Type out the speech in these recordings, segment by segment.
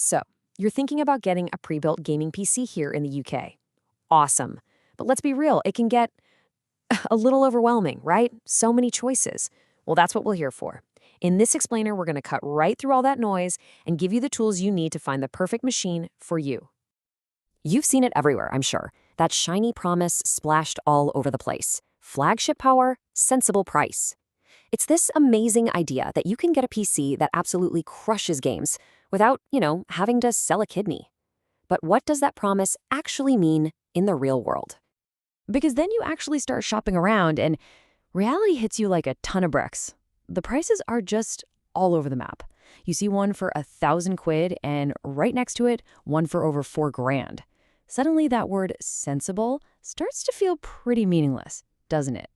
So, you're thinking about getting a pre-built gaming PC here in the UK. Awesome. But let's be real, it can get a little overwhelming, right? So many choices. Well, that's what we're here for. In this explainer, we're going to cut right through all that noise and give you the tools you need to find the perfect machine for you. You've seen it everywhere, I'm sure. That shiny promise splashed all over the place. Flagship power, sensible price. It's this amazing idea that you can get a PC that absolutely crushes games without, having to sell a kidney. But what does that promise actually mean in the real world? Because then you actually start shopping around and reality hits you like a ton of bricks. The prices are just all over the map. You see one for £1,000 and right next to it, one for over $4,000. Suddenly that word sensible starts to feel pretty meaningless, doesn't it?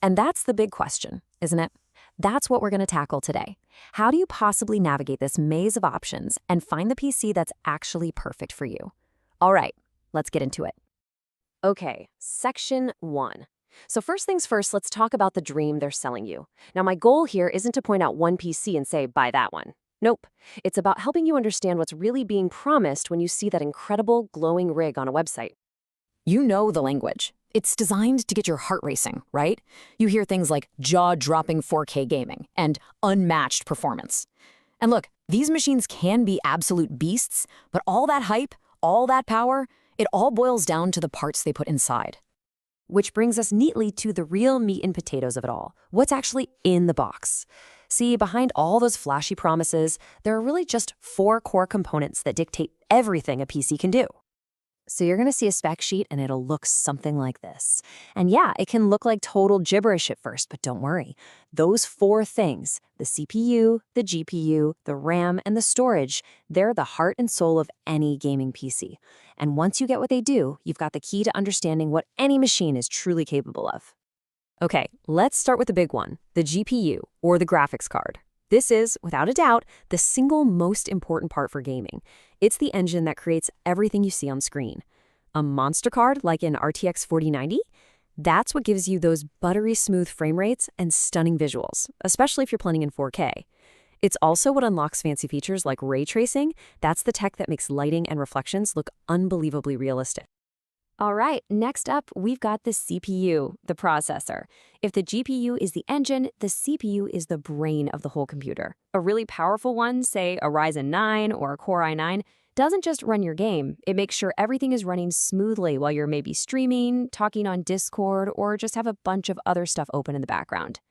And that's the big question, isn't it? That's what we're going to tackle today. How do you possibly navigate this maze of options and find the PC that's actually perfect for you? All right, let's get into it. Okay, section 1. So first things first, let's talk about the dream they're selling you. Now, my goal here isn't to point out one PC and say, buy that one. Nope. It's about helping you understand what's really being promised when you see that incredible glowing rig on a website. You know the language. It's designed to get your heart racing, right? You hear things like jaw-dropping 4K gaming and unmatched performance. And look, these machines can be absolute beasts, but all that hype, all that power, it all boils down to the parts they put inside. Which brings us neatly to the real meat and potatoes of it all. What's actually in the box? See, behind all those flashy promises, there are really just 4 core components that dictate everything a PC can do. So you're going to see a spec sheet and it'll look something like this. And yeah, it can look like total gibberish at first, but don't worry. Those 4 things, the CPU, the GPU, the RAM, and the storage, they're the heart and soul of any gaming PC. And once you get what they do, you've got the key to understanding what any machine is truly capable of. Okay, let's start with the big one, the GPU, or the graphics card. This is, without a doubt, the single most important part for gaming. It's the engine that creates everything you see on screen. A monster card like an RTX 4090? That's what gives you those buttery smooth frame rates and stunning visuals, especially if you're playing in 4K. It's also what unlocks fancy features like ray tracing. That's the tech that makes lighting and reflections look unbelievably realistic. All right, next up, we've got the CPU, the processor. If the GPU is the engine, the CPU is the brain of the whole computer. A really powerful one, say a Ryzen 9 or a Core i9, doesn't just run your game. It makes sure everything is running smoothly while you're maybe streaming, talking on Discord, or just have a bunch of other stuff open in the background.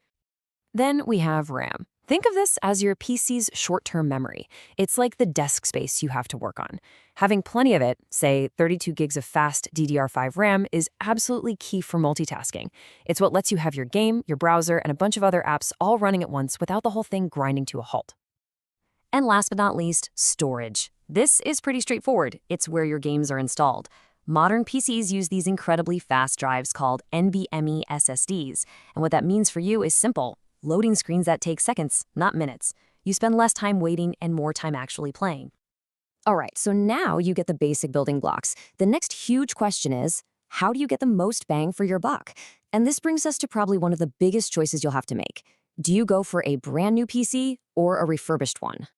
Then we have RAM. Think of this as your PC's short-term memory. It's like the desk space you have to work on. Having plenty of it, say 32 gigs of fast DDR5 RAM, is absolutely key for multitasking. It's what lets you have your game, your browser, and a bunch of other apps all running at once without the whole thing grinding to a halt. And last but not least, storage. This is pretty straightforward. It's where your games are installed. Modern PCs use these incredibly fast drives called NVMe SSDs, and what that means for you is simple. Loading screens that take seconds, not minutes. You spend less time waiting and more time actually playing. All right, so now you get the basic building blocks. The next huge question is, how do you get the most bang for your buck? And this brings us to probably one of the biggest choices you'll have to make. Do you go for a brand new PC or a refurbished one?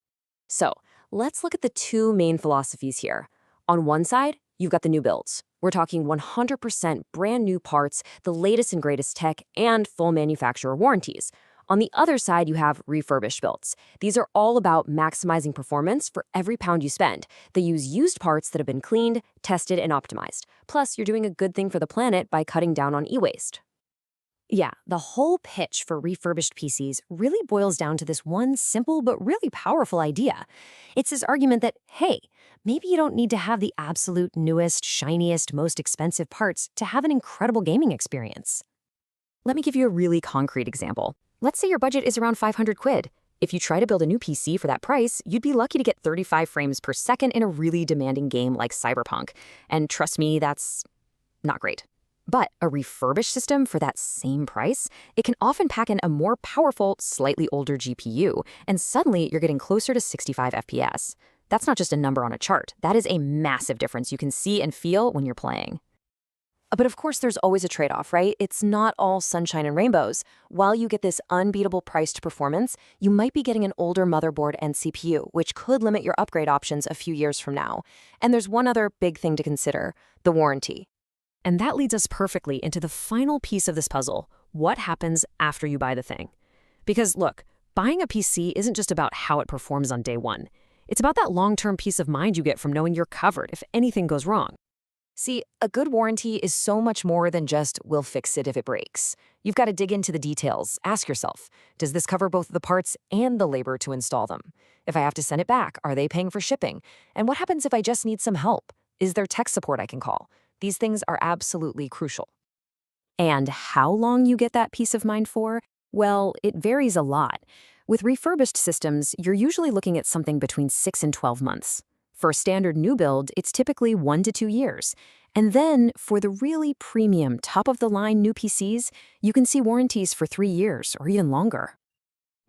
So let's look at the 2 main philosophies here. On one side, you've got the new builds. We're talking 100% brand new parts, the latest and greatest tech, and full manufacturer warranties. On the other side, you have refurbished builds. These are all about maximizing performance for every pound you spend. They use used parts that have been cleaned, tested, and optimized. Plus, you're doing a good thing for the planet by cutting down on e-waste. Yeah, the whole pitch for refurbished PCs really boils down to this one simple but really powerful idea. It's this argument that, hey, maybe you don't need to have the absolute newest, shiniest, most expensive parts to have an incredible gaming experience. Let me give you a really concrete example. Let's say your budget is around £500. If you try to build a new PC for that price, you'd be lucky to get 35 frames per second in a really demanding game like Cyberpunk. And trust me, that's not great. But a refurbished system for that same price, it can often pack in a more powerful, slightly older GPU, and suddenly you're getting closer to 65 FPS. That's not just a number on a chart. That is a massive difference you can see and feel when you're playing. But of course, there's always a trade-off, right? It's not all sunshine and rainbows. While you get this unbeatable price to performance, you might be getting an older motherboard and CPU, which could limit your upgrade options a few years from now. And there's one other big thing to consider, the warranty. And that leads us perfectly into the final piece of this puzzle. What happens after you buy the thing? Because look, buying a PC isn't just about how it performs on day one. It's about that long-term peace of mind you get from knowing you're covered if anything goes wrong. See, a good warranty is so much more than just, we'll fix it if it breaks. You've got to dig into the details. Ask yourself, does this cover both the parts and the labor to install them? If I have to send it back, are they paying for shipping? And what happens if I just need some help? Is there tech support I can call? These things are absolutely crucial. And how long you get that peace of mind for? Well, it varies a lot. With refurbished systems, you're usually looking at something between 6 and 12 months. For a standard new build, it's typically 1 to 2 years. And then, for the really premium, top-of-the-line new PCs, you can see warranties for 3 years or even longer.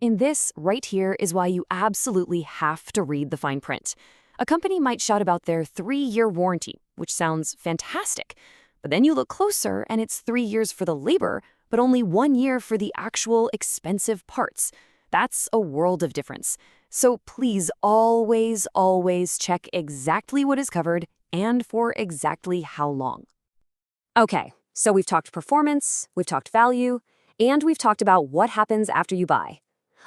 In this, right here, is why you absolutely have to read the fine print. A company might shout about their 3-year warranty, which sounds fantastic. But then you look closer, and it's 3 years for the labor, but only 1 year for the actual expensive parts. That's a world of difference. So please always, always check exactly what is covered and for exactly how long. Okay, so we've talked performance, we've talked value, and we've talked about what happens after you buy.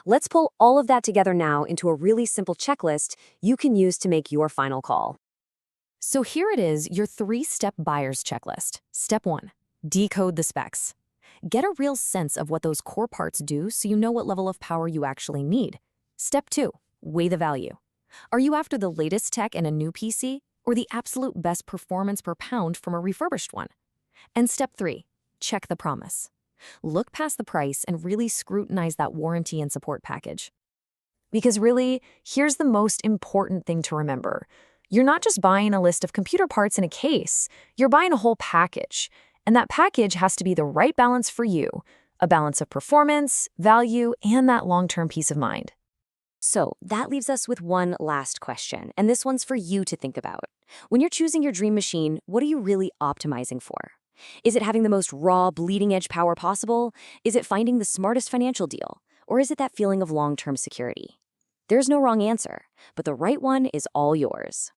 Let's pull all of that together now into a really simple checklist you can use to make your final call. So here it is, your 3-step buyer's checklist. Step 1, decode the specs. Get a real sense of what those core parts do so you know what level of power you actually need. Step 2, weigh the value. Are you after the latest tech in a new PC or the absolute best performance per pound from a refurbished one? And step 3, check the promise. Look past the price and really scrutinize that warranty and support package. Because really, here's the most important thing to remember. You're not just buying a list of computer parts in a case, you're buying a whole package. And that package has to be the right balance for you, a balance of performance, value, and that long-term peace of mind. So that leaves us with one last question, and this one's for you to think about. When you're choosing your dream machine, what are you really optimizing for? Is it having the most raw, bleeding-edge power possible? Is it finding the smartest financial deal? Or is it that feeling of long-term security? There's no wrong answer, but the right one is all yours.